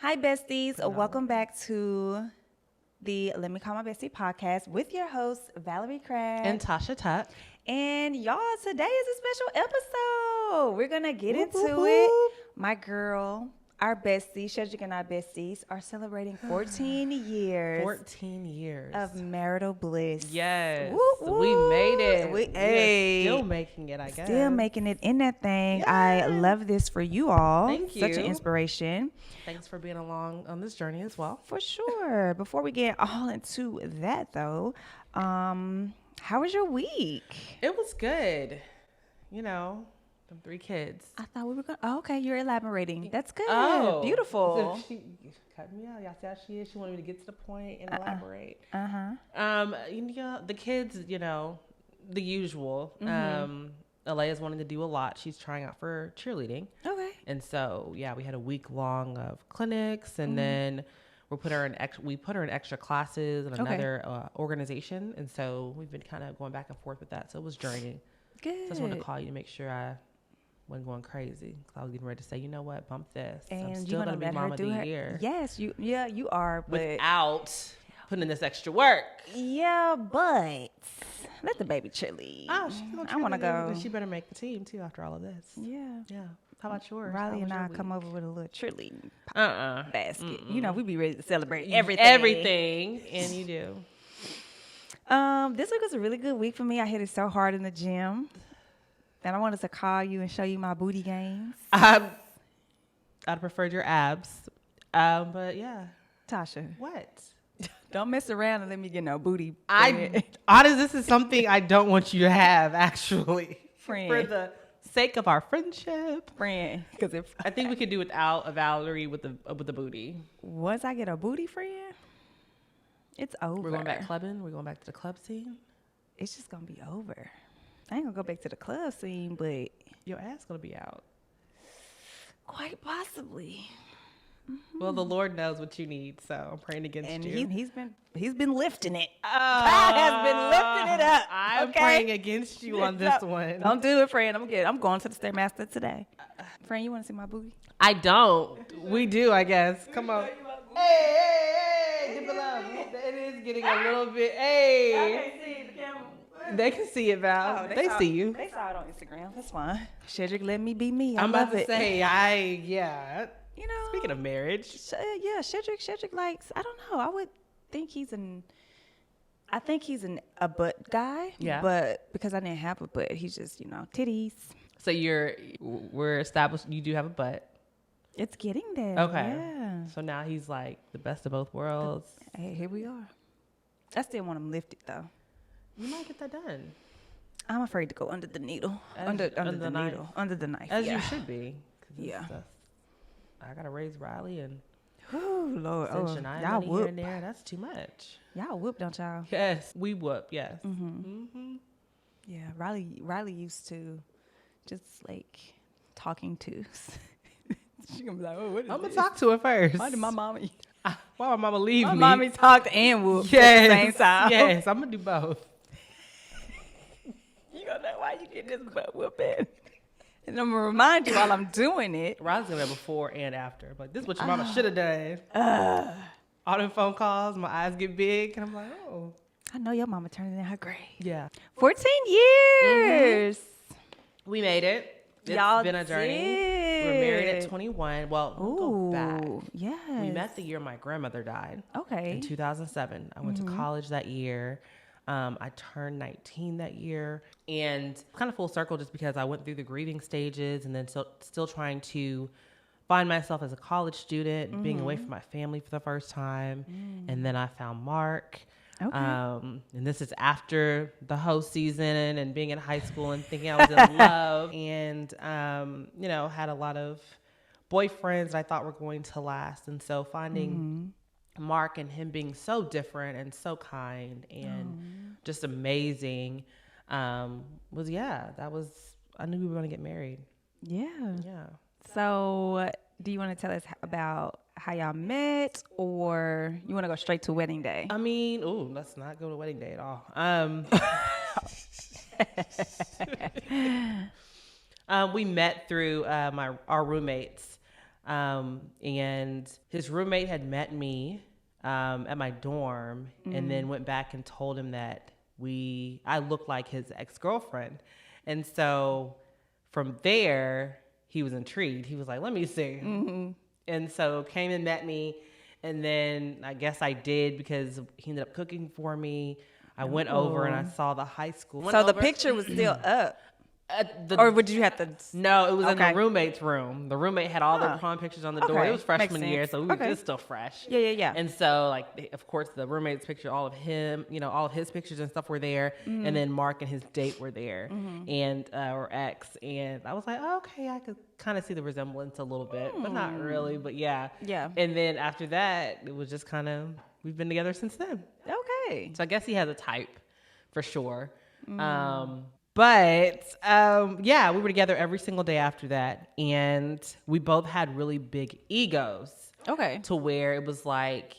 Hi, besties. Welcome back to the Let Me Call My Bestie podcast with your hosts, Valerie Crabb and Tasha Tuck. And y'all, today is a special episode. We're going to get into it. My girl, our bestie, Shedrick and I besties, are celebrating 14 years. 14 years. Of marital bliss. Yes. Woo, woo. We made it. We still making it, I guess. Still making it in that thing. Yes. I love this for you all. Thank you. Such an inspiration. Thanks for being along on this journey as well. For sure. Before we get all into that, though, how was your week? It was good. You know, them 3 kids. I thought we were going to. Oh, okay. You're elaborating. That's good. Oh. Beautiful. She cut me out. Y'all see how she is? She wanted me to get to the point and elaborate. You know, the kids, you know, the usual. Alea's wanting to do a lot. She's trying out for cheerleading. Okay. And so, yeah, we had a week long of clinics, and then we put her in extra classes in another organization. And so we've been kind of going back and forth with that. So it was draining. Good. So I just wanted to call you to make sure I wasn't going crazy. Because I was getting ready to say, you know what, bump this. And I'm still going to be mom of the year. Yes, you are. But without putting in this extra work. Yeah, but let the baby cheerlead. Oh, she's going to I want to go. She better make the team, too, after all of this. Yeah. Yeah. How about yours? Riley and I come over with a little cheerleading basket. Mm-mm. You know, we be ready to celebrate everything. Everything, and you do. This week was a really good week for me. I hit it so hard in the gym. And I wanted to call you and show you my booty gains. I'd preferred your abs. But yeah. Tasha. What? Don't mess around and let me get no booty. Honestly, this is something I don't want you to have, actually. Friend. For the sake of our friendship. Friend. Because if I think we could do without a Valerie with the booty. Once I get a booty, friend, it's over. We're going back clubbing. We're going back to the club scene. It's just going to be over. I ain't going to go back to the club scene, but your ass going to be out. Quite possibly. Mm-hmm. Well, the Lord knows what you need, so I'm praying against you. And he's been lifting it. God has been lifting it up. I'm praying against you on this one. Don't do it, friend. I'm going to the Stairmaster today. Friend, you want to see my booty? I don't. We do, I guess. Come on. Hey, dip it up. It is getting a little bit. Hey. I can't see the camera. They can see it, Val. Oh, they see you. They saw it on Instagram. That's fine. Shedrick let me be me. I'm about to it. say, You know. Speaking of marriage. Yeah, Shedrick likes, I don't know. I would think I think he's a butt guy. Yeah. But because I didn't have a butt, he's just, titties. So we're established, you do have a butt. It's getting there. Okay. Yeah. So now he's like the best of both worlds. Hey, here we are. I still want him lifted though. You might get that done. I'm afraid to go under the needle. Under the needle. Under the knife. As you should be. Yeah. I gotta raise Riley and Lord, y'all whoop here and there. That's too much. Y'all whoop, don't y'all? Yes, we whoop. Yes. Yeah, Riley used to just like talking to. She gonna be like, oh, what is I'm gonna this? talk to her first. Why did my mommy? Why my mama leave me? My mommy talked and whooped at the same time. Yes, I'm gonna do both. You gonna know why you get this butt whooping. And I'm gonna remind you while I'm doing it. Riley's gonna have before and after. But this is what your mama should have done. All them phone calls, my eyes get big, and I'm like, oh. I know your mama turned in her grave. Yeah. 14 years. We made it. It's been a journey. We were married at 21. Well, we'll go back. Yes. We met the year my grandmother died. Okay. In 2007. I went to college that year. I turned 19 that year, and kind of full circle just because I went through the grieving stages and then still trying to find myself as a college student, being away from my family for the first time. And then I found Mark. Okay. And this is after the host season and being in high school and thinking I was in love, and, had a lot of boyfriends I thought were going to last. And so finding Mark and him being so different and so kind and just amazing, I knew we were going to get married. Yeah. Yeah. So do you want to tell us about how y'all met, or you want to go straight to wedding day? I mean, let's not go to wedding day at all. We met through our roommates. And his roommate had met me at my dorm, and then went back and told him that I looked like his ex-girlfriend. And so from there, he was intrigued. He was like, let me see. And so came and met me. And then I guess I did, because he ended up cooking for me. I went over and I saw the high school. So the picture was still up. Or would you have to? No, it was in the roommate's room. The roommate had all the prom pictures on the door. Okay. It was freshman Makes year, sense. so we were just still fresh. Yeah. And so, like, of course, the roommate's picture, all of him, all of his pictures and stuff were there. And then Mark and his date were there, and or ex. And I was like, oh, okay, I could kind of see the resemblance a little bit, but not really. But yeah. And then after that, it was just kind of, we've been together since then. Okay. So I guess he has a type for sure. But yeah, we were together every single day after that. And we both had really big egos. Okay. To where it was like,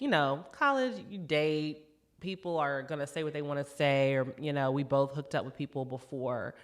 college, you date, people are going to say what they want to say. Or, we both hooked up with people before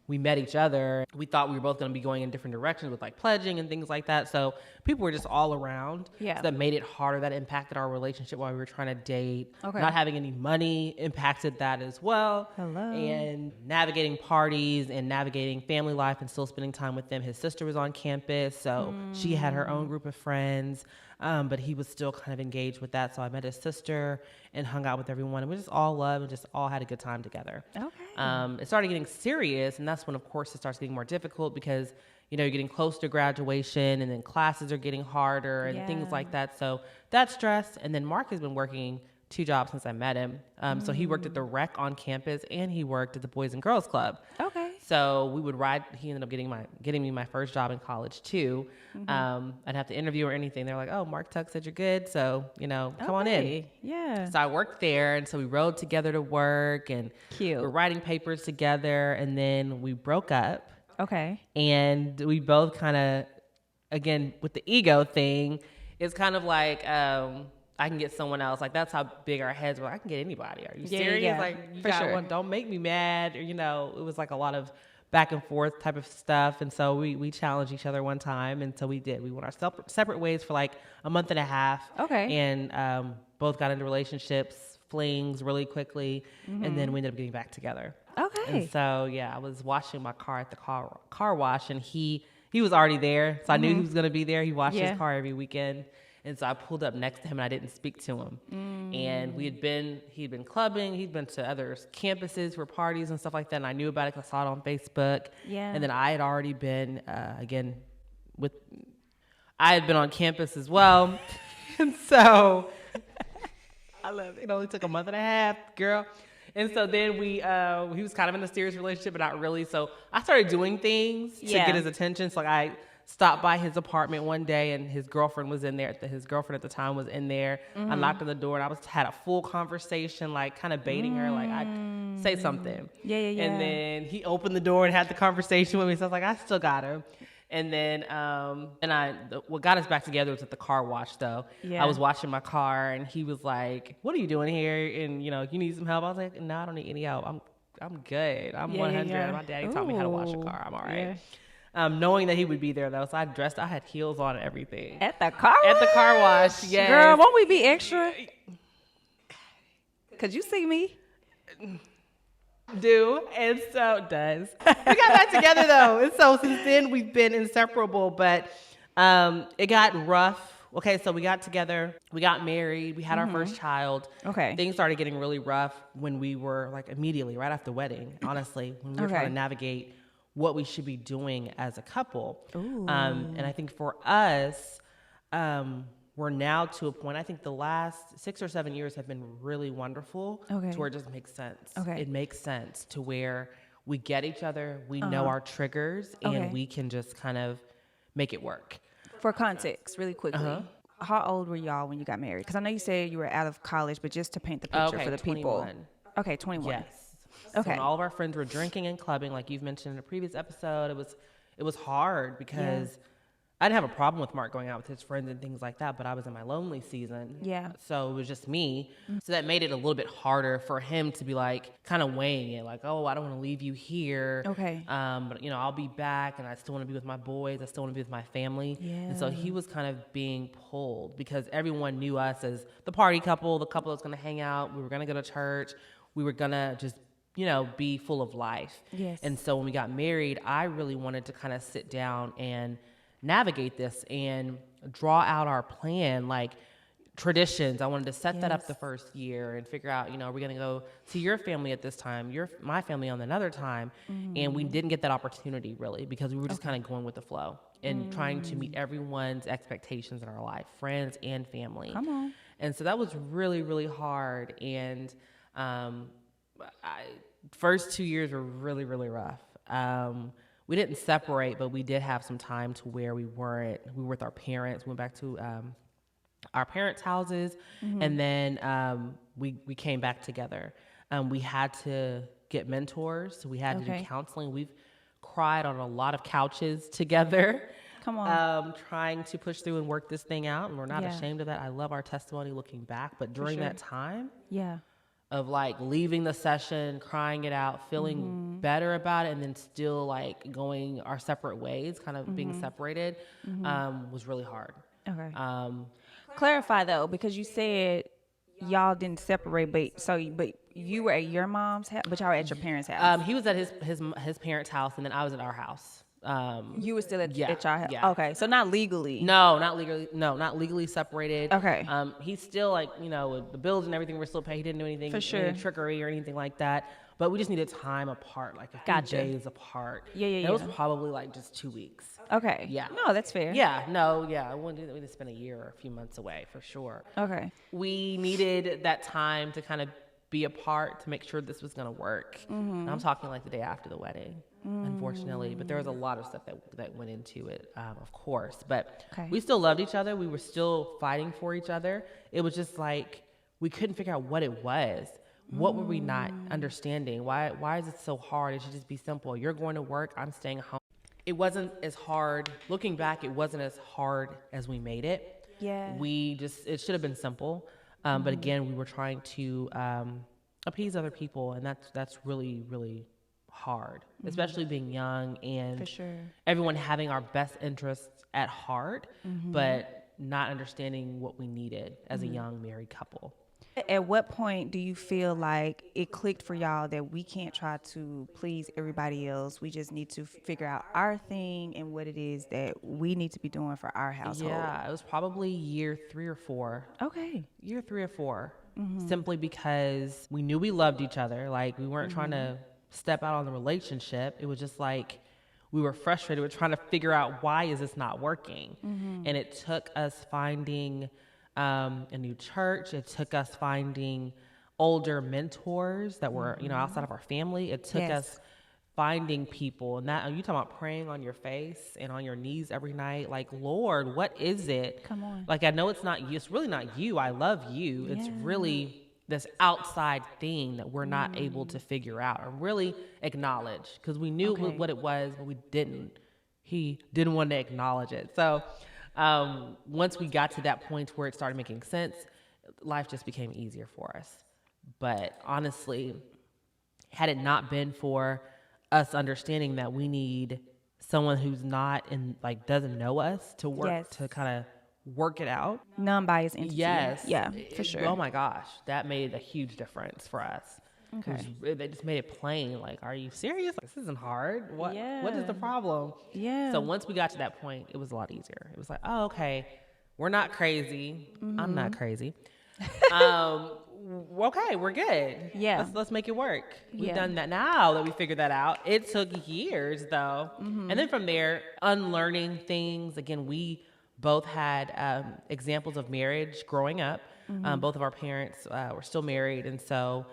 we met each other. We thought we were both going to be going in different directions with like pledging and things like that. So people were just all around. Yeah. So that made it harder. That impacted our relationship while we were trying to date. Okay. Not having any money impacted that as well. Hello. And navigating parties and navigating family life and still spending time with them. His sister was on campus, so she had her own group of friends. But he was still kind of engaged with that. So I met his sister and hung out with everyone. And we just all loved and just all had a good time together. Okay. It started getting serious. And that's when, of course, it starts getting more difficult because, you're getting close to graduation and then classes are getting harder and things like that. So that's stress. And then Mark has been working 2 jobs since I met him. So he worked at the rec on campus and he worked at the Boys and Girls Club. Okay. So we would ride. He ended up getting me my first job in college too. I'd have to interview or anything. They're like, "Oh, Mark Tuck said you're good, so come on in." Yeah. So I worked there, and so we rode together to work, and Cute. we're writing papers together, and then we broke up. Okay. And we both kind of, again, with the ego thing, it's kind of like I can get someone else. Like, that's how big our heads were. I can get anybody. Are you serious? Yeah. Like, you For got sure. one. Don't make me mad. Or, it was like a lot of back and forth type of stuff. And so we challenged each other one time. And so we did. We went our separate ways for like a month and a half. Okay. And both got into relationships, flings really quickly. And then we ended up getting back together. Okay. And so, yeah, I was washing my car at the car wash, and he was already there. So I knew he was going to be there. He washed his car every weekend. And so I pulled up next to him and I didn't speak to him. And he'd been clubbing. He'd been to other campuses for parties and stuff like that. And I knew about it because I saw it on Facebook. Yeah. And then I had already been, I had been on campus as well. And so I love it. It only took a month and a half, girl. And so then he was kind of in a serious relationship, but not really. So I started doing things to get his attention. So like I stopped by his apartment one day and his girlfriend was in there. His girlfriend at the time was in there. I knocked on the door and I had a full conversation, like kind of baiting her, like I'd say something. Yeah. And then he opened the door and had the conversation with me. So I was like, I still got her. And then, what got us back together was at the car wash though. Yeah. I was washing my car and he was like, what are you doing here? And you need some help? I was like, no, I don't need any help. I'm good. I'm 100. Yeah. My daddy taught me how to wash a car. I'm all right. Yeah. Knowing that he would be there though. So I had heels on and everything. At the car wash? At the car wash, yes. Girl, won't we be extra? Could you see me? And so does. We got back together though. And so since then we've been inseparable, but it got rough. Okay, so we got together, we got married, we had our first child. Okay. Things started getting really rough when we were like immediately right after the wedding, honestly, when we were trying to navigate what we should be doing as a couple. And I think for us, we're now to a point, I think the last 6 or 7 years have been really wonderful to where it just makes sense. It makes sense to where we get each other, we know our triggers, and we can just kind of make it work. For context, really quickly, how old were y'all when you got married? Because I know you said you were out of college, but just to paint the picture for the 21. people. Okay, 21. Yes. Okay. So when all of our friends were drinking and clubbing, like you've mentioned in a previous episode, it was hard because I didn't have a problem with Mark going out with his friends and things like that, but I was in my lonely season. Yeah. So it was just me. So that made it a little bit harder for him to be like kind of weighing it, like, oh, I don't want to leave you here. Okay. But I'll be back, and I still want to be with my boys. I still want to be with my family. Yeah. And so he was kind of being pulled because everyone knew us as the party couple, the couple that's going to hang out. We were going to go to church. We were going to just be full of life. Yes. And so when we got married, I really wanted to kind of sit down and navigate this and draw out our plan, like traditions. I wanted to set that up the first year and figure out, are we going to go to your family at this time, my family on another time. And we didn't get that opportunity really because we were just kind of going with the flow and trying to meet everyone's expectations in our life, friends and family. Come on. And so that was really, really hard. And first 2 years were really, really rough. We didn't separate, but we did have some time to where we were with our parents. We went back to our parents' houses, and then we came back together. We had to get mentors. So we had to do counseling. We've cried on a lot of couches together. Come on. Trying to push through and work this thing out, and we're not ashamed of that. I love our testimony looking back, but during that time, of like leaving the session, crying it out, feeling better about it, and then still like going our separate ways, kind of being separated, was really hard. Okay. Clarify though, because you said y'all didn't separate, but you were at your mom's house, but y'all were at your parents' house. He was at his parents' house, and then I was at our house. You were still at your house. Yeah. Okay, so not legally. No, not legally. No, not legally separated. Okay. He's still like, with the bills and everything, we're still paying. He didn't do anything, For sure. any trickery or anything like that. But we just needed time apart, like a few days apart. Yeah. It was probably like just 2 weeks. Okay. Yeah. No, that's fair. Yeah. No. Yeah. We didn't spend a year or a few months away for sure. Okay. We needed that time to kind of be apart to make sure this was going to work. And I'm talking like the day after the wedding, unfortunately. But there was a lot of stuff that went into it, of course. But we still loved each other. We were still fighting for each other. It was just like we couldn't figure out what it was. What were we not understanding? Why is it so hard? It should just be simple. You're going to work. I'm staying home. It wasn't as hard. Looking back, it wasn't as hard as we made it. Yeah. It should have been simple. But again, we were trying to appease other people, and that's really, really hard, especially being young and For sure. everyone having our best interests at heart, but not understanding what we needed as a young married couple. At what point do you feel like it clicked for y'all that we can't try to please everybody else? We just need to figure out our thing and what it is that we need to be doing for our household. Yeah, it was probably year 3 or 4. Okay. Year 3 or 4, simply because we knew we loved each other. Like, we weren't trying to step out on the relationship. It was just like we were frustrated. We were trying to figure out, why is this not working? And it took us finding a new church. It took us finding older mentors that were, outside of our family. It took us finding people, and that you talking about praying on your face and on your knees every night, like, Lord, what is it? Come on. Like, I know it's not you. It's really not you. I love you. It's really this outside thing that we're not able to figure out or really acknowledge, because we knew what it was, but we didn't. He didn't want to acknowledge it. So once we got to that point where it started making sense, life just became easier for us. But honestly, had it not been for us understanding that we need someone who's not in, like, doesn't know us to work, to kind of work it out. Non-biased entity. Yes. Yeah, for sure. Oh my gosh, that made a huge difference for us. Okay. They just made it plain. Like, are you serious? This isn't hard. What is the problem? Yeah. So once we got to that point, it was a lot easier. It was like, oh, okay, we're not crazy. I'm not crazy. Okay, we're good. Yeah. Let's make it work. We've done that now that we figured that out. It took years though. And then from there, unlearning things. Again, we both had examples of marriage growing up. Both of our parents were still married, and so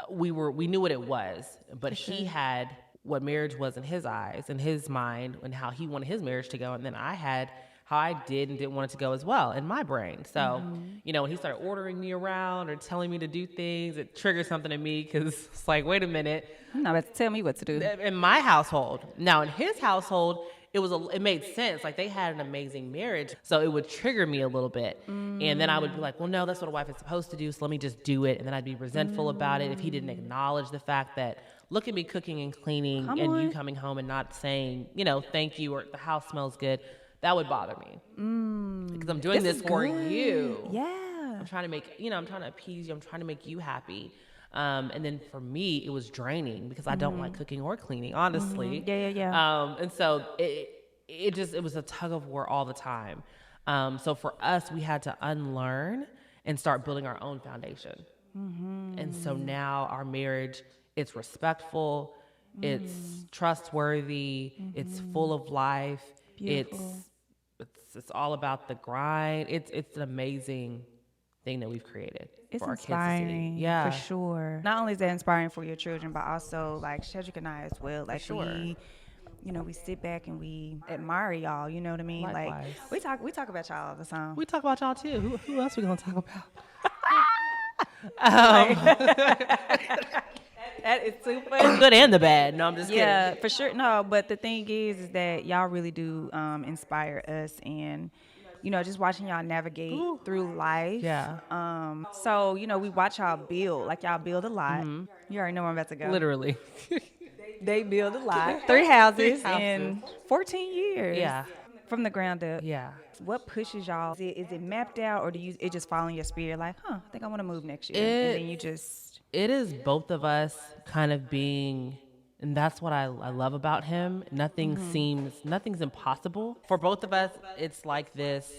we knew what it was, but he had what marriage was in his eyes, in his mind, and how he wanted his marriage to go, and then I had how I did and didn't want it to go as well in my brain. So, when he started ordering me around or telling me to do things, it triggered something in me, because it's like, wait a minute. You're not about to tell me what to do. In my household. Now, in his household, it made sense. Like they had an amazing marriage. So it would trigger me a little bit. And then I would be like, well, no, that's what a wife is supposed to do. So let me just do it. And then I'd be resentful about it if he didn't acknowledge the fact that look at me cooking and cleaning Come and you on. coming home and not saying, thank you or the house smells good. That would bother me because I'm doing This this is for good. you. Yeah. I'm trying to make, I'm trying to appease you. I'm trying to make you happy. And then for me, it was draining because I don't like cooking or cleaning, honestly. Yeah, yeah, yeah. And so it was a tug of war all the time. So for us, we had to unlearn and start building our own foundation. And so now our marriage, it's respectful, it's trustworthy, it's full of life. Beautiful. It's all about the grind. It's an amazing thing that we've created It's for our kids to see. inspiring Yeah, for sure. Not only is that inspiring for your children, but also like Shedrick and I as well. Like sure. we sit back and we admire y'all. You know what I mean? Likewise. Like we talk about y'all all the time. We talk about y'all too. Who else we gonna talk about? That is too funny. Good and the bad. No, I'm just Yeah, kidding. for sure. No, but the thing is that y'all really do inspire us, and just watching y'all navigate through life. Yeah. So we watch y'all build. Like y'all build a lot. You already know where I'm about to go. Literally. They build a lot. 3 houses, houses. in 14 years. Yeah. From the ground up. Yeah. What pushes y'all? Is it mapped out, or it just fall in your spirit? Like, I think I want to move next year, and then you just. It is both of us kind of being, and that's what I love about him. Nothing's impossible. For both of us, it's like this.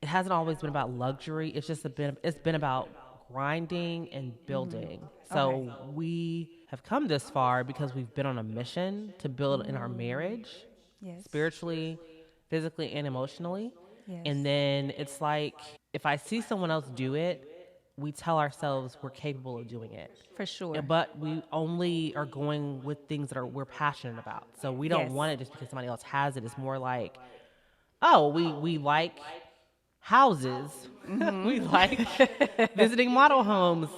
It hasn't always been about luxury. It's been about grinding and building. So we have come this far because we've been on a mission to build in our marriage, Yes. spiritually, physically, and emotionally. Yes. And then it's like if I see someone else do it, we tell ourselves we're capable of doing it. For sure. But we only are going with things that we're passionate about. So we don't Yes. want it just because somebody else has it. It's more like, oh, we like houses. We like visiting model homes.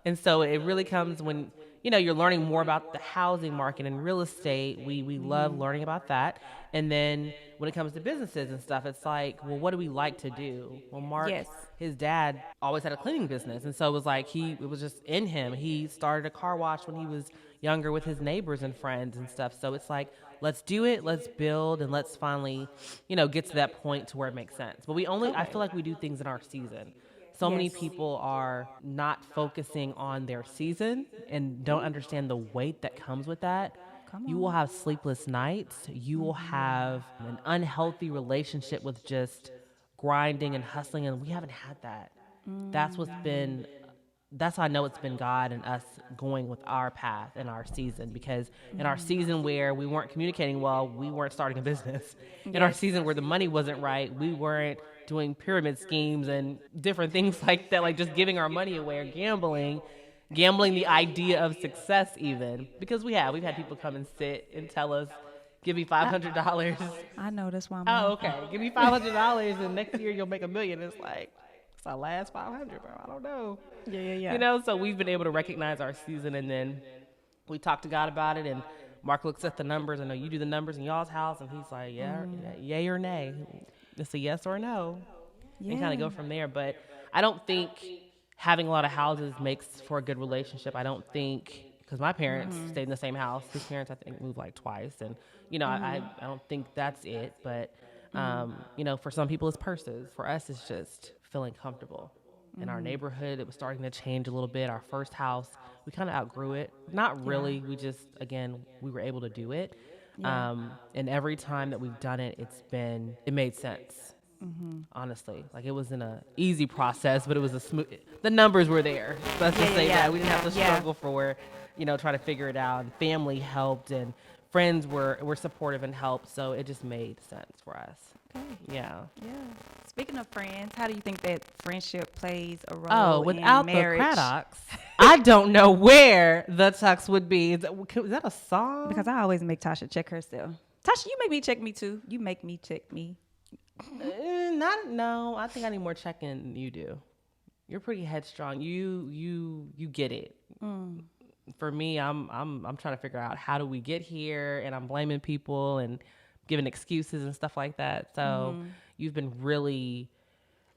And so it really comes when, you're learning more about the housing market and real estate. We love learning about that. And then when it comes to businesses and stuff, it's like, well, what do we like to do? Well, Mark, Yes. his dad always had a cleaning business. And so it was like it was just in him. He started a car wash when he was younger with his neighbors and friends and stuff. So it's like, let's do it, let's build, and let's finally, get to that point to where it makes sense. But I feel like we do things in our season. So many Yes. people are not focusing on their season and don't understand the weight that comes with that. You will have sleepless nights. You will have an unhealthy relationship with just grinding and hustling, and we haven't had that. That's how I know it's been God and us going with our path and our season, because in our season where we weren't communicating well, we weren't starting a business. In our season where the money wasn't right, we weren't doing pyramid schemes and different things like that, like just giving our money away or gambling the idea of success even. Because we've had people come and sit and tell us, give me $500. I know that's why I'm. Oh, okay. Give me $500 and next year you'll make $1 million. It's like, it's our last 500, bro. I don't know. Yeah. So we've been able to recognize our season, and then we talk to God about it, and Mark looks at the numbers. I know you do the numbers in y'all's house, and he's like, yay or nay. It's a yes or a no. Yeah. And kind of go from there. But I don't think having a lot of houses makes for a good relationship. I don't think, because my parents stayed in the same house. His parents, I think, moved like twice. And, I don't think that's it. But, for some people, it's purses. For us, it's just feeling comfortable. In our neighborhood, it was starting to change a little bit. Our first house, we kind of outgrew it. Not really. We just, again, we were able to do it. Yeah. And every time that we've done it, it made sense. Honestly, like it wasn't an easy process, but it was the numbers were there. So let's just say that we didn't have to struggle for, trying to figure it out. And family helped, and friends were supportive and helped. So it just made sense for us. Okay. Yeah. Yeah. Speaking of friends, how do you think that friendship plays a role without in marriage? the Craddocks, I don't know where the Tux would be. Is that a song? Because I always make Tasha check herself. Tasha, you make me check me too. You make me check me. No. I think I need more checking than you do. You're pretty headstrong. You get it. for me, I'm trying to figure out how do we get here, and I'm blaming people and giving excuses and stuff like that. So you've been really.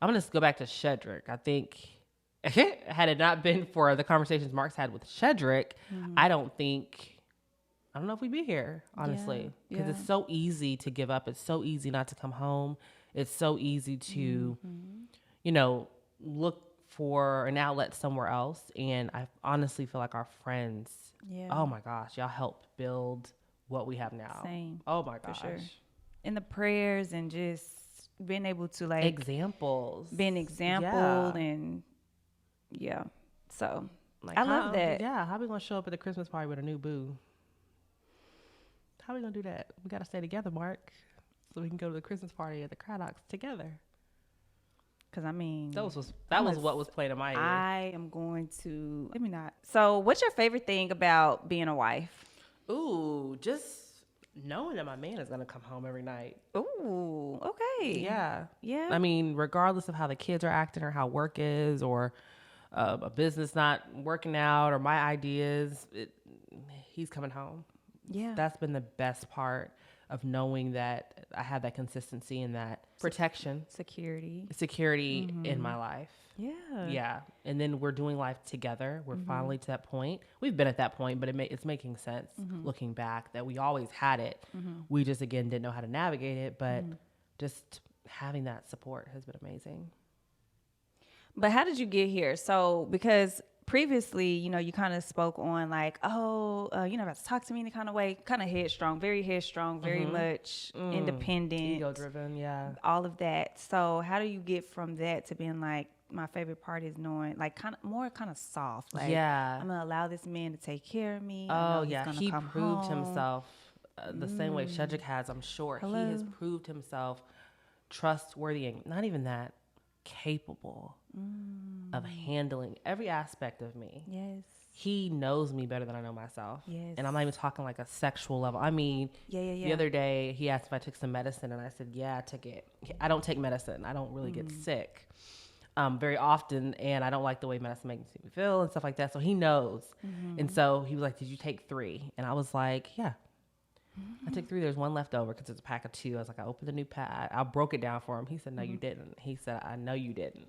I'm gonna just go back to Shedrick. I think had it not been for the conversations Mark's had with Shedrick, I don't know if we'd be here, honestly, because it's so easy to give up. It's so easy not to come home. It's so easy to, look for an outlet somewhere else. And I honestly feel like our friends, oh my gosh, y'all helped build what we have now. Same. Oh my gosh. For sure. And the prayers and just being able to like examples, being exampled and so like I love that. Yeah, how we gonna show up at the Christmas party with a new boo? How we gonna do that? We gotta stay together, Mark, so we can go to the Christmas party at the Craddocks together. Because I mean, that was what was playing in my head. I am going to let me not. So, what's your favorite thing about being a wife? Ooh, just knowing that my man is gonna come home every night. Ooh, okay. Yeah. Yeah. I mean, regardless of how the kids are acting or how work is or a business not working out or my ideas, he's coming home. Yeah. That's been the best part of knowing that I have that consistency and that protection. Security in my life. Yeah. Yeah. And then we're doing life together. We're finally to that point. We've been at that point, but it's making sense looking back that we always had it. We just, again, didn't know how to navigate it, but just having that support has been amazing. But how did you get here? So, because previously, you kind of spoke on like, you never have to talk to me any kind of way, kind of headstrong, very much independent. Ego driven, yeah. All of that. So how do you get from that to being like, my favorite part is knowing, like, kind of soft. Like, I'm going to allow this man to take care of me. Oh, yeah. He proved himself the same way Shedrick has, I'm sure. Hello. He has proved himself trustworthy and not even that, capable of handling every aspect of me. Yes. He knows me better than I know myself. Yes. And I'm not even talking like a sexual level. I mean, the other day he asked if I took some medicine and I said, yeah, I took it. I don't take medicine. I don't really get sick very often. And I don't like the way medicine makes me feel and stuff like that. So he knows. And so he was like, did you take 3? And I was like, yeah. I took 3. There's 1 left over because it's a pack of 2. I was like, I opened the new pack. I broke it down for him. He said, no, you didn't. He said, I know you didn't.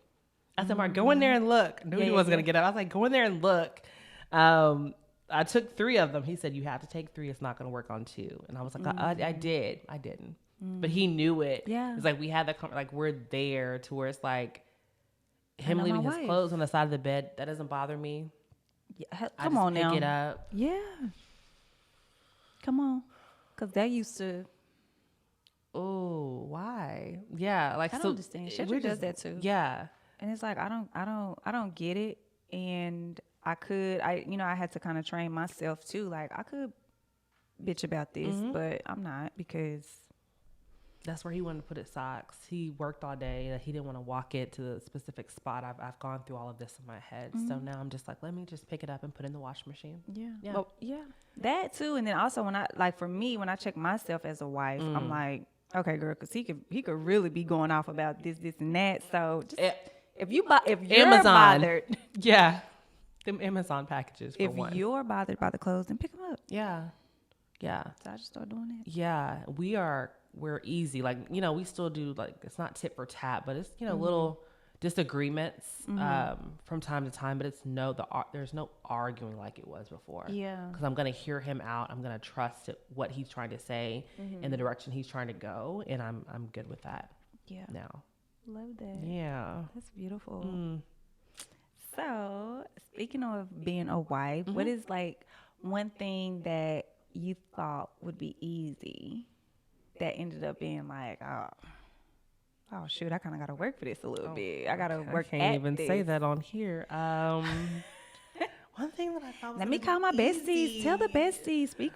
I said, Mark, go in there and look. I knew he wasn't going to get up. I was like, go in there and look. I took 3 of them. He said, you have to take 3. It's not going to work on 2. And I was like, I did. I didn't. But he knew it. Yeah. It's like we had that, like we're there to where it's like him leaving his clothes on the side of the bed. That doesn't bother me. Yeah, come on now. Pick it up. Yeah. Come on. Because that used to. Oh, why? Yeah. Like, I don't understand. Shedrick does that too. Yeah. And it's like, I don't get it. And I had to kind of train myself too. Like, I could bitch about this, but I'm not, because that's where he wanted to put his socks. He worked all day. He didn't want to walk it to the specific spot. I've gone through all of this in my head. So now I'm just like, let me just pick it up and put it in the washing machine. Yeah. Yeah. Well, yeah. That too. And then also when I check myself as a wife, I'm like, okay, girl, because he could really be going off about this and that. So just, if you're Amazon. bothered. Yeah. Them Amazon packages. If you're bothered by the clothes, then pick them up. Yeah. Yeah. So I just start doing that. Yeah. We're easy. Like, we still do, like, it's not tit for tat, but it's, little disagreements from time to time, but there's no arguing like it was before. Yeah. Because I'm going to hear him out. I'm going to trust what he's trying to say and the direction he's trying to go. And I'm good with that. Yeah. Now. Love that. Yeah. That's beautiful. So, speaking of being a wife, what is like one thing that you thought would be easy that ended up being like, oh shoot, I kind of got to work for this a little bit. I got to work at this. I can't even say that on here. One thing that I thought was Let me call my besties. Tell the besties. Speak.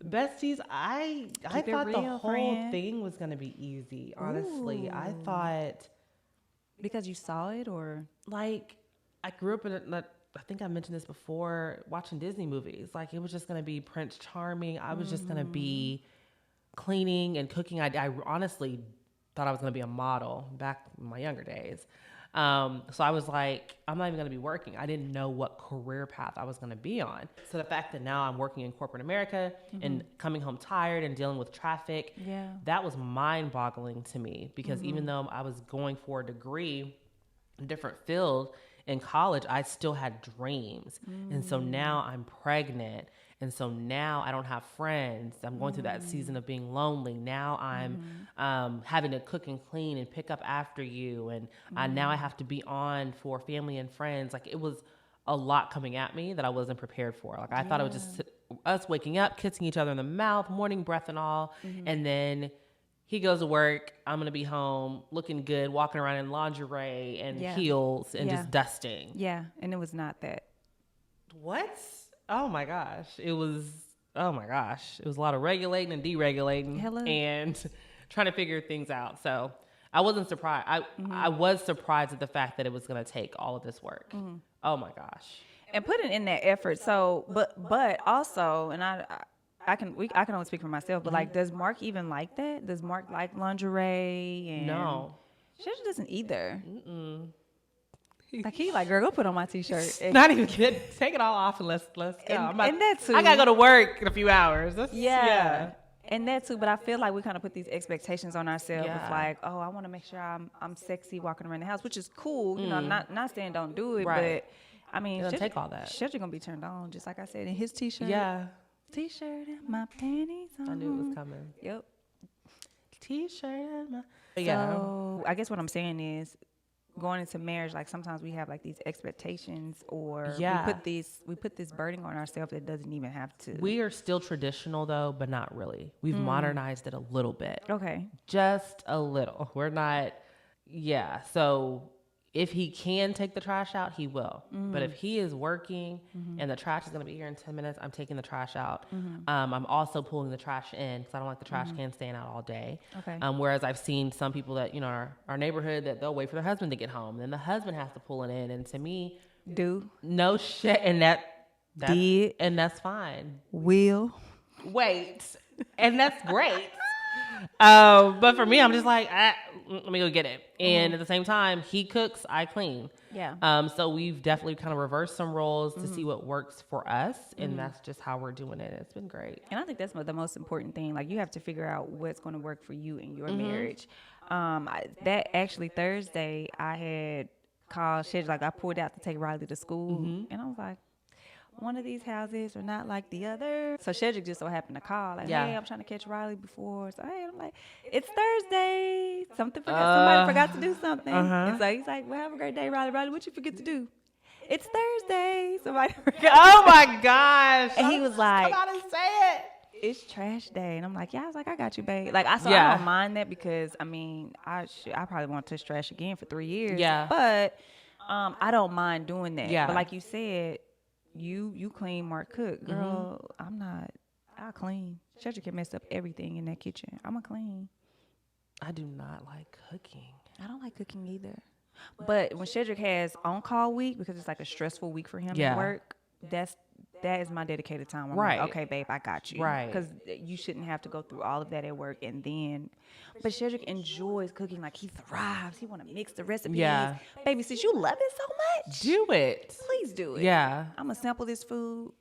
Besties, I thought the whole thing was going to be easy, honestly. Ooh. I thought. Because you saw it, or? Like, I grew up I think I mentioned this before, watching Disney movies. Like, it was just going to be Prince Charming. I was just going to be cleaning and cooking. I honestly thought I was going to be a model back in my younger days. So I was like, I'm not even going to be working. I didn't know what career path I was going to be on. So the fact that now I'm working in corporate America and coming home tired and dealing with traffic, that was mind boggling to me, because even though I was going for a degree, a different field in college, I still had dreams. And so now I'm pregnant. And so now I don't have friends. I'm going through that season of being lonely. Now I'm having to cook and clean and pick up after you. And now I have to be on for family and friends. Like, it was a lot coming at me that I wasn't prepared for. Like, I thought it was just us waking up, kissing each other in the mouth, morning breath and all. And then he goes to work. I'm going to be home looking good, walking around in lingerie and heels and just dusting. Yeah. And it was not that. What? Oh my gosh. It was a lot of regulating and deregulating and trying to figure things out. So I wasn't surprised. I was surprised at the fact that it was going to take all of this work. Oh my gosh. And putting in that effort. So, but also, and I can only speak for myself, but like, does Mark even like that? Does Mark like lingerie? And No. Shedrick doesn't either. Like, he like, girl, go put on my t-shirt. Not even kidding. Take it all off and let's go. And that too. I gotta go to work in a few hours. Yeah. And that too, but I feel like we kind of put these expectations on ourselves. Yeah. It's like, oh, I want to make sure I'm sexy walking around the house, which is cool. You know, not saying don't do it, Right. but I mean, It doesn't take all that. Shedrick gonna be turned on, just like I said, in his t-shirt. Yeah. T-shirt and my panties on. I knew it was coming. Yep. T-shirt and my... So I guess what I'm saying is, going into marriage, like, sometimes we have like these expectations, or we put this burden on ourselves that doesn't even have to. We are still traditional though, but not really. We've modernized it a little bit. Okay. Just a little. We're not, so if he can take the trash out, he will. But if he is working and the trash is going to be here in 10 minutes, I'm taking the trash out. I'm also pulling the trash in, because I don't like the trash can staying out all day. Okay. Whereas I've seen some people that, our neighborhood, that they'll wait for their husband to get home. Then the husband has to pull it in. And to me, no shit. And that's fine. Wait. And that's great. But for me, I'm just like, let me go get it. And at the same time, he cooks, I clean. Yeah. So we've definitely kind of reversed some roles to see what works for us. And that's just how we're doing it. It's been great. And I think that's the most important thing. Like, you have to figure out what's going to work for you in your marriage. That actually, Thursday, I had called Shedrick. Like, I pulled out to take Riley to school. And I was like, one of these houses are not like the other. So Shedrick just so happened to call, like, hey, I'm trying to catch Riley before. So, hey, I'm like, it's Thursday. Somebody forgot to do something. And so he's like, well, have a great day, Riley. Riley, what you forget to do? It's Thursday. Somebody forgot. Oh my gosh. And he was like, come out and say it. It's trash day. And I'm like, I was like, I got you, babe. Like, I don't mind that, because I mean, I probably won't touch trash again for 3 years. Yeah. But I don't mind doing that. Yeah. But like you said, you clean, Mark cook. Girl, I'm not. I clean. Shedrick can mess up everything in that kitchen. I'm a clean. I do not like cooking. I don't like cooking either. But when Shedrick has on-call week, because it's like a stressful week for him at work, that is my dedicated time. I'm like, okay, babe, I got you. Right. Because you shouldn't have to go through all of that at work. And then, but Shedrick enjoys cooking. Like, he thrives. He want to mix the recipes. Yeah. Baby, since you love it so much, Do it. please do it. Yeah. I'm going to sample this food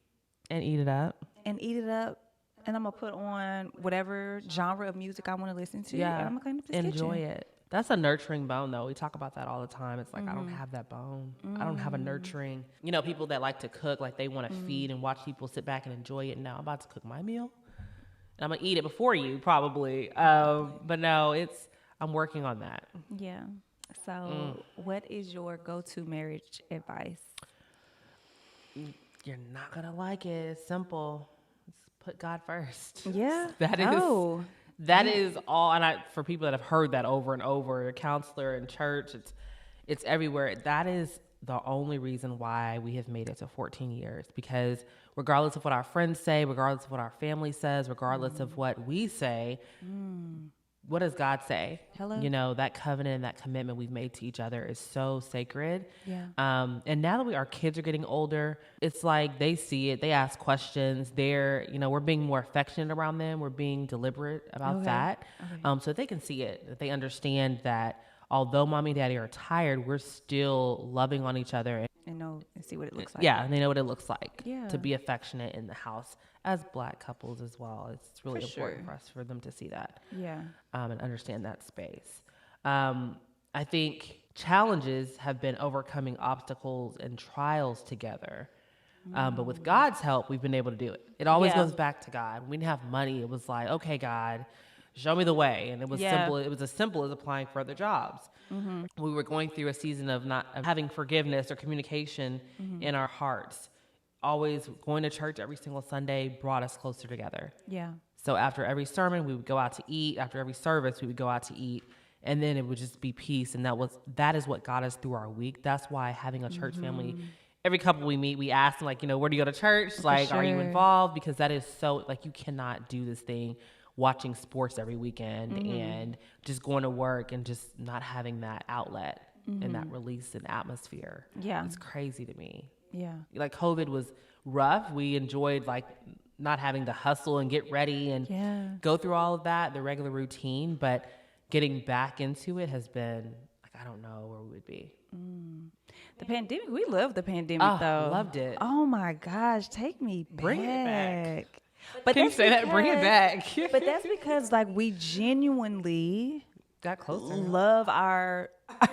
And eat it up. and eat it up. And I'm going to put on whatever genre of music I want to listen to. Yeah. And I'm going to clean up this Enjoy kitchen. it. That's a nurturing bone, though. We talk about that all the time. It's like, I don't have that bone. I don't have a nurturing. People that like to cook, like they want to feed and watch people sit back and enjoy it. Now I'm about to cook my meal. And I'm going to eat it before you, probably. But no, I'm working on that. Yeah. So what is your go-to marriage advice? You're not going to like it. It's simple. It's put God first. Yeah. That is all. And for people that have heard that over and over, a counselor in church, it's everywhere. That is the only reason why we have made it to 14 years, because regardless of what our friends say, regardless of what our family says, regardless of what we say, what does God say? Hello. That covenant and that commitment we've made to each other is so sacred. Yeah. And now that our kids are getting older, it's like they see it, they ask questions. We're being more affectionate around them. We're being deliberate about that. So that they can see it, that they understand that, although mommy and daddy are tired, we're still loving on each other. And know and see what it looks like. Yeah, and they know what it looks like Yeah. to be affectionate in the house as Black couples as well. It's really For important sure. for us for them to see that. Yeah. And understand that space. I think challenges have been overcoming obstacles and trials together. But with God's help, we've been able to do it. It always goes back to God. We didn't have money. It was like, okay, God, show me the way. And it was simple. It was as simple as applying for other jobs. We were going through a season of not of having forgiveness or communication in our hearts. Always going to church every single Sunday brought us closer together. Yeah. So after every sermon, we would go out to eat. After every service, we would go out to eat. And then it would just be peace. And that is what got us through our week. That's why having a church family, every couple we meet, we ask them, like, you know, where do you go to church? Like, are you involved? Because that is so, like, you cannot do this thing watching sports every weekend and just going to work and just not having that outlet and that release and atmosphere. Yeah. It's crazy to me. Yeah. Like, COVID was rough. We enjoyed, like, not having to hustle and get ready and go through all of that, the regular routine. But getting back into it has been, like, I don't know where we would be. The pandemic, we loved the pandemic though. Loved it. Oh my gosh, take me back. Bring it back. But Can you say that? Bring it back. But that's because, like, we genuinely Got closer. love our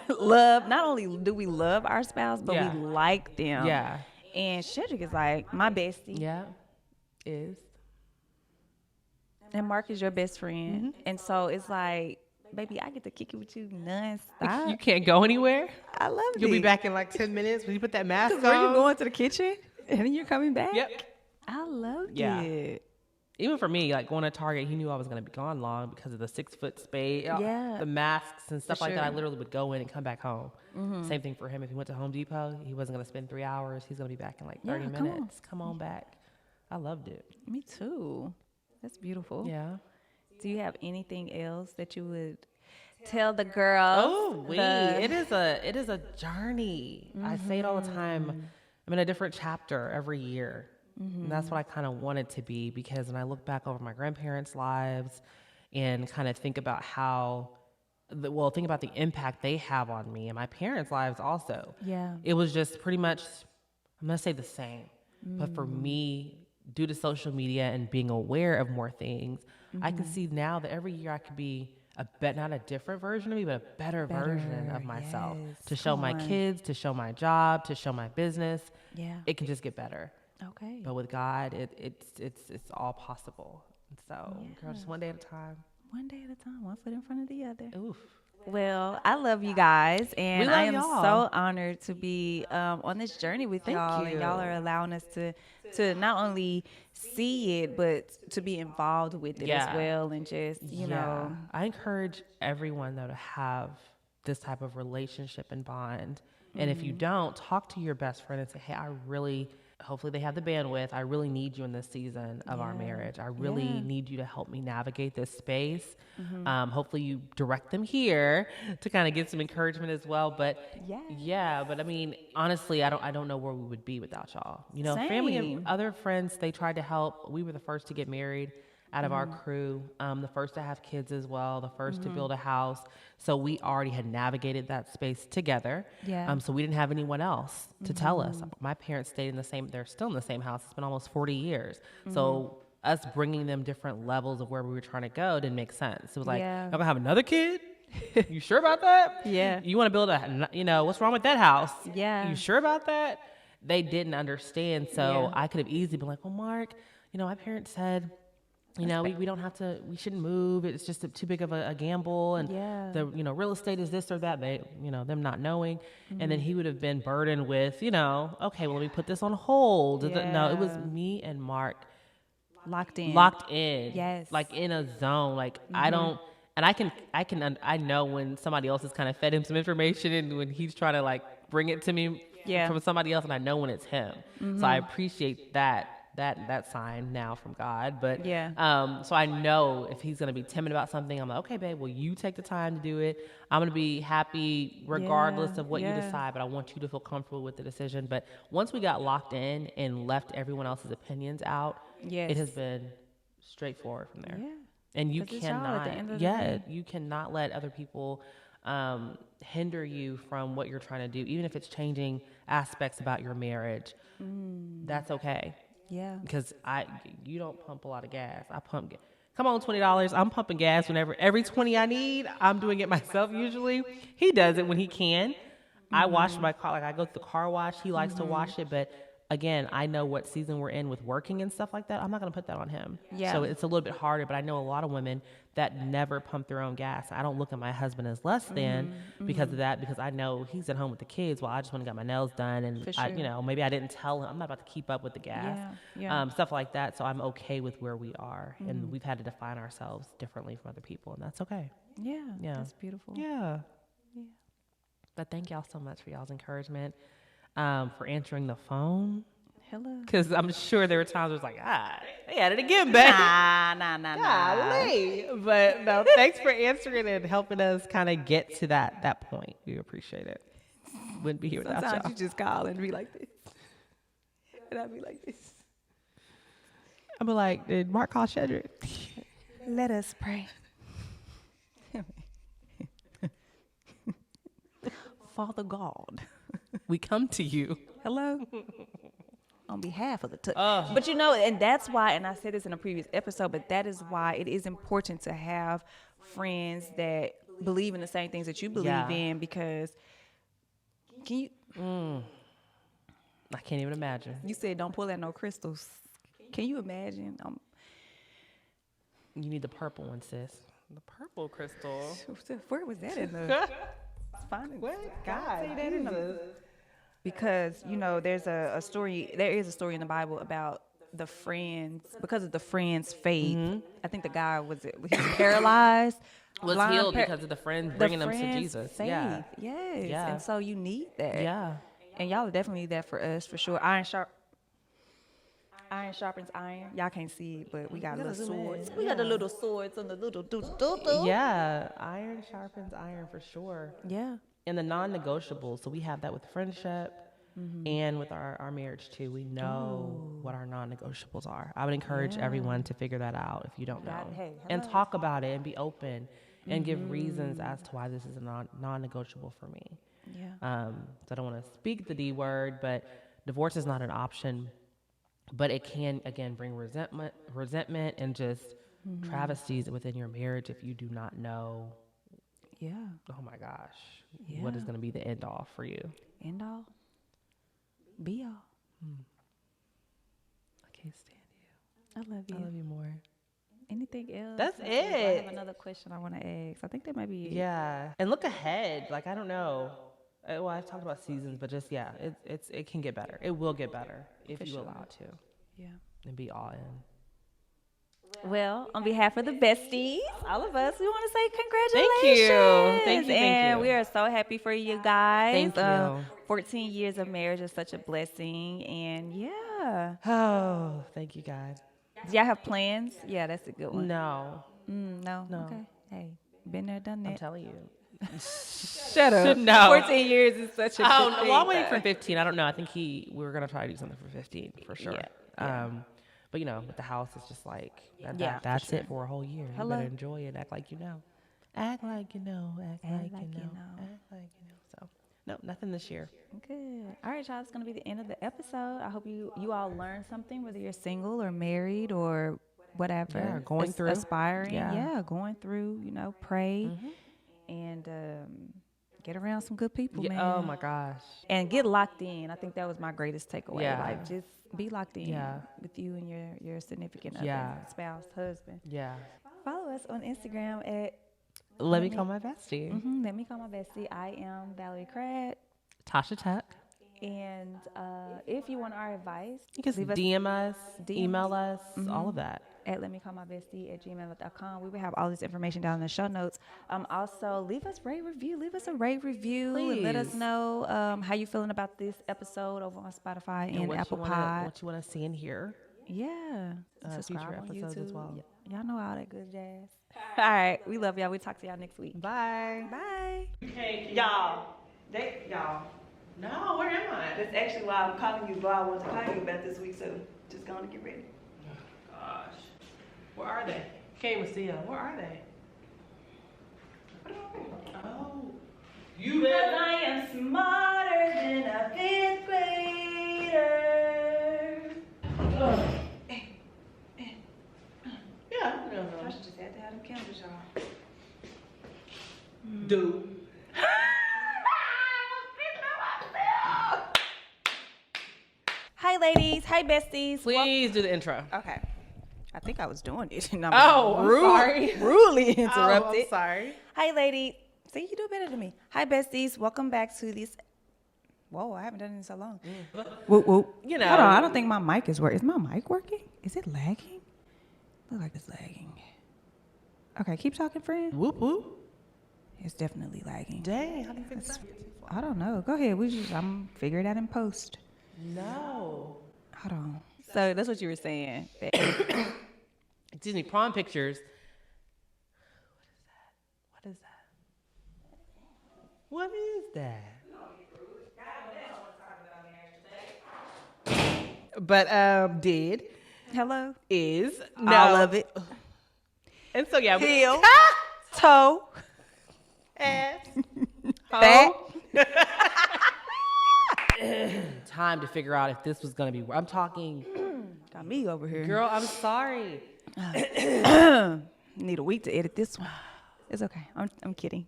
love. Not only do we love our spouse, but we like them. Yeah. And Shedrick is like my bestie. Yeah. Is. And Mark is your best friend. And so it's like, baby, I get to kick it with you nonstop. You can't go anywhere. I love it. You'll be back in like 10 minutes when you put that mask on. Where you going to the kitchen? And then you're coming back? Yep. I loved Yeah. it. Even for me, like going to Target, he knew I was going to be gone long because of the 6-foot space, the masks and stuff like that. I literally would go in and come back home. Same thing for him. If he went to Home Depot, he wasn't going to spend 3 hours. He's going to be back in like 30 minutes. Come on back. I loved it. Me too. That's beautiful. Yeah. Do you have anything else that you would tell the girls? Oh, it is a journey. I say it all the time. I'm in a different chapter every year. And that's what I kind of want it to be, because when I look back over my grandparents' lives and kind of think about think about the impact they have on me and my parents' lives also. Yeah. It was just pretty much, I'm going to say the same. But for me, due to social media and being aware of more things, I can see now that every year I could be not a different version of me, but a better version of myself, to show my kids, to show my job, to show my business. Yeah. It can just get better. Okay. But with God, it's all possible. So, girl, just one day at a time. One day at a time, one foot in front of the other. Oof. Well, I love you guys, and love I am y'all. so honored to be on this journey with y'all. you. And y'all are allowing us to not only see it, but to be involved with it as well, and just you know. I encourage everyone though to have this type of relationship and bond. And if you don't, talk to your best friend and say, hey, hopefully they have the bandwidth. I really need you in this season of our marriage. I really need you to help me navigate this space. Hopefully you direct them here to kind of get some encouragement as well. But but I mean, honestly, I don't know where we would be without y'all. You know, family and other friends, they tried to help. We were the first to get married out of our crew, the first to have kids as well, the first to build a house. So we already had navigated that space together. So we didn't have anyone else to tell us. My parents stayed they're still in the same house. It's been almost 40 years. So us bringing them different levels of where we were trying to go didn't make sense. It was like, y'all gonna have another kid? You sure about that? You want to build what's wrong with that house? You sure about that? They didn't understand. So I could have easily been like, well, Mark, my parents said, we don't have to, we shouldn't move. It's just too big of a gamble. And the, real estate is this or that. They, them not knowing. And then he would have been burdened with, okay, well, let me put this on hold. No, it was me and Mark locked in. Like in a zone. Like I don't, and I know when somebody else has kind of fed him some information and when he's trying to like bring it to me from somebody else, and I know when it's him. So I appreciate that sign now from God. But so I know if he's gonna be timid about something, I'm like, okay, babe, well, you take the time to do it. I'm gonna be happy regardless of what you decide, but I want you to feel comfortable with the decision. But once we got locked in and left everyone else's opinions out, it has been straightforward from there. And you cannot, you cannot let other people hinder you from what you're trying to do, even if it's changing aspects about your marriage. That's okay. Yeah. Because you don't pump a lot of gas. I pump. Come on, $20. I'm pumping gas whenever every 20 I need. I'm doing it myself usually. He does it when he can. I wash my car. Like I go to the car wash. He likes to wash it, but again, I know what season we're in with working and stuff like that. I'm not going to put that on him. Yeah. So it's a little bit harder, but I know a lot of women that never pump their own gas. I don't look at my husband as less than because of that, because I know he's at home with the kids while I just want to get my nails done. And For sure. maybe I didn't tell him, I'm not about to keep up with the gas, stuff like that. So I'm okay with where we are. And we've had to define ourselves differently from other people, and that's okay. Yeah. Yeah. That's beautiful. Yeah. Yeah. But thank y'all so much for y'all's encouragement, for answering the phone. Hello. Because I'm sure there were times where it's like, they had it again, baby. Nah. Golly. But no, thanks for answering and helping us kind of get to that point. We appreciate it. Wouldn't be here without Sometimes y'all. you just call and be like this. And I'd be like this. I'd be like, did Mark call Shedrick? Let us pray. Father God, We come to you. hello. On behalf of the but and that's why, and I said this in a previous episode, but that is why it is important to have friends that believe in the same things that you believe in, because can you I can't even imagine. you said don't pull out no crystals. Can you imagine? You need the purple one, sis. The purple crystal. Where was that in the What? God, say that in the because there's a story. There is a story in the Bible about the friends, because of the friends' faith. I think the guy was paralyzed, Was blind, healed because of the friends bringing them to friends' Jesus. faith. Yeah. Yes. Yeah. And so you need that. Yeah. And y'all are definitely that for us, for sure. Iron sharpens iron. Y'all can't see it, but we got little swords. We got the little swords and the little do. Yeah. Iron sharpens iron for sure. Yeah. And the non-negotiables. So we have that with friendship and with our marriage too. We know what our non-negotiables are. I would encourage everyone to figure that out if you don't know. And talk about it and be open and give reasons as to why this is a non-negotiable for me. Yeah. So I don't want to speak the D word, but divorce is not an option. But it can, again, bring resentment and just travesties within your marriage if you do not know. Yeah. Oh my gosh, what is going to be the end all for you? End all. Be all. I can't stand you. I love you. I love you more. Anything else? That's I it. have another question I want to ask. I think that might be it. Yeah, and look ahead. Like I don't know. Well, I've talked about seasons, but just it can get better. It will get better if you allow it to. Yeah. And be all in. Well, on behalf of the besties, all of us, we want to say Thank you. congratulations. Thank you. And we are so happy for you guys. Thank you. 14 years of marriage is such a blessing. And yeah. Oh, thank you, God. Do y'all have plans? Yeah, that's a good one. No, No. No. Okay. Hey, been there, done I'm that. telling you. Shut up. No. 14 years is such a good Oh, thing. well, I'm waiting for 15. I don't know. I think we were going to try to do something for 15 for sure. Yeah. But with the house, it's just like, for sure. it for a whole year. Hello? You better enjoy it. Act like you know. Act like you know. Act like you know. Act like you know. So, no, nothing this year. Good. All right, y'all. It's going to be the end of the episode. I hope you all learned something, whether you're single or married or whatever. Yeah, going through. Aspiring. Yeah. Going through, pray and get around some good people, man. Oh, my gosh. And get locked in. I think that was my greatest takeaway. Yeah. Like, just be locked in with you and your significant other, spouse, husband. Yeah. Follow us on Instagram at Let me call my bestie. Let Me Call My Bestie. I am Valerie Pratt. Tasha Tuck. And if you want our advice, You can DM us, email us, all of that. at letmecallmybestie@gmail.com. We will have all this information down in the show notes. Also, leave us a rate review, and let us Please. know how you feeling about this episode over on Spotify and Apple Pod. What you want to see and hear. Yeah, Future subscribe on episodes YouTube as well. Y'all know all that good jazz. All right, we love y'all. We talk to y'all next week. Bye. Bye. Hey, Y'all. No, where am I? That's actually why I'm calling you, but I want to call you about this week, so just going to get ready. Gosh. Where are they? Can't even see them. Where are they? Oh, you Cause ready? I am smarter than a fifth grader. Yeah. Tasha just had to have them candles, y'all. Do. Hi, ladies. Hi, besties. Please do the intro. Okay. I think I was doing it. And Oh, I'm sorry. Rudely Oh, interrupted. I'm sorry. Hi, lady. See, you do better than me. Hi, besties. Welcome back to this. Whoa, I haven't done it in so long. Whoop, whoop. You know. Hold on. I don't think my mic is working. Is my mic working? Is it lagging? Look like it's lagging. Okay, keep talking, friend. Whoop whoop. It's definitely lagging. Dang, how do you fix that? I don't know. Go ahead. I'm figure it out in post. No. Hold on. So that's what you were saying. Excuse me, prom pictures. What is that? What is that? But did Hello. is no. All of it. And so yeah, Heel. Toe. ass. Back. Time to figure out if this was gonna be. I'm talking, Got me over here. girl. I'm sorry. Need a week to edit this one. It's okay. I'm kidding.